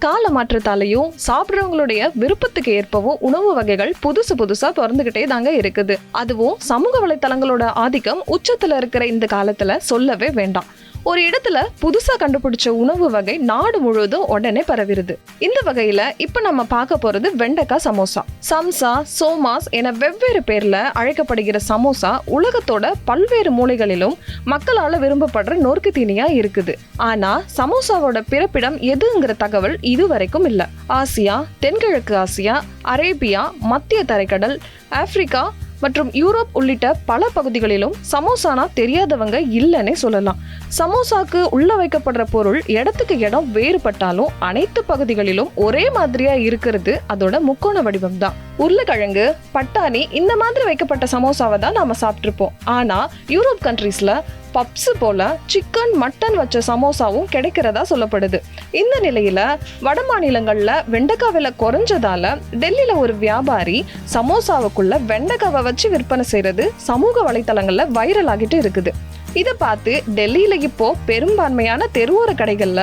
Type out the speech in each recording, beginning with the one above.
கால மாற்றத்தாலையும் சாப்பிட்றவங்களுடைய விருப்பத்துக்கு ஏற்பவும் உணவு வகைகள் புதுசா பிறந்துகிட்டே தாங்க இருக்குது. அதுவும் சமூக வலைத்தளங்களோட ஆதிக்கம் உச்சத்துல இருக்கிற இந்த காலத்துல சொல்லவே வேண்டாம். ஒரு இடத்துல புதுசா கண்டுபிடிச்ச உணவு வகை நாடு முழுவதும் உடனே பரவிருது. இந்த வகையில இப்ப நம்ம பார்க்க போறது வெண்டைக்காய் சமோசா. சம்சா, சோமாஸ் என வெவ்வேறு பேர்ல அழைக்கப்படுகிற சமோசா உலகத்தோட பல்வேறு மூலைகளிலும் மக்களால விரும்பப்படுற நொறுக்கு தீனியா இருக்குது. ஆனா சமோசாவோட பிறப்பிடம் எதுங்கிற தகவல் இதுவரைக்கும் இல்ல. ஆசியா, தென்கிழக்கு ஆசியா, அரேபியா, மத்திய தரைக்கடல், ஆப்பிரிக்கா மற்றும் யூரோப் உள்ளிட்ட பல பகுதிகளிலும் சமோசானா தெரியாதவங்க இல்லைன்னே சொல்லலாம். சமோசாக்கு உள்ள வைக்கப்படுற பொருள் இடத்துக்கு இடம் வேறுபட்டாலும் அனைத்து பகுதிகளிலும் ஒரே மாதிரியா இருக்கிறது அதோட முக்கோண வடிவம் தான். உருளைக்கிழங்கு, பட்டாணி இந்த மாதிரி வைக்கப்பட்ட சமோசாவை தான் நாம சாப்பிட்டுருப்போம். ஆனா யூரோப் கண்ட்ரீஸ்ல பப்ஸ் போல சிக்கன், மட்டன் வச்ச சமோசாவும் கிடைக்கிறதா சொல்லப்படுது. இந்த நிலையில வட மாநிலங்கள்ல வெண்டைக்காய் விலை குறைஞ்சதால டெல்லியில ஒரு வியாபாரி சமோசாவுக்குள்ள வெண்டைக்காவை வச்சு விற்பனை செய்யறது சமூக வலைத்தளங்கள்ல வைரல் ஆகிட்டு இருக்குது. இதை பார்த்து டெல்லியில இப்போ பெரும்பான்மையான தெருவோர கடைகள்ல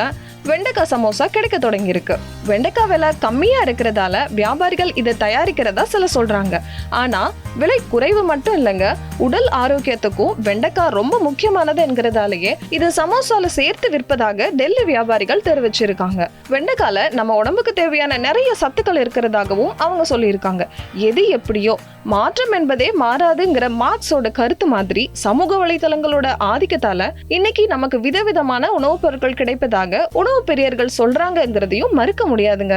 வெண்டைக்காய் சமோசா கிடைக்க தொடங்கி இருக்கு. வெண்டைக்காய் விலை கம்மியா இருக்கிறதால வியாபாரிகள் இதை தயாரிக்கிறதா சில சொல்றாங்க. ஆனா விலை குறைவு மட்டும் இல்லைங்க, உடல் ஆரோக்கியத்துக்கும் வெண்டைக்காய் ரொம்ப முக்கியமானது என்கிறதாலேயே இது சமோசால சேர்த்து விற்பதாக டெல்லி வியாபாரிகள் தெரிவிச்சிருக்காங்க. வெண்டைக்கால நம்ம உடம்புக்கு தேவையான நிறைய சத்துக்கள் இருக்கிறதாகவும் அவங்க சொல்லியிருக்காங்க. எது எப்படியோ மாற்றம் என்பதே மாறாதுங்கிற மார்க்ஸோட கருத்து மாதிரி சமூக வலைதளங்களோட ஆதிக்கத்தால இன்னைக்கு நமக்கு விதவிதமான உணவுப் பொருட்கள் கிடைப்பதாக உணவு பிரியர்கள் சொல்றாங்கிறதையும் மறுக்க முடியாதுங்க.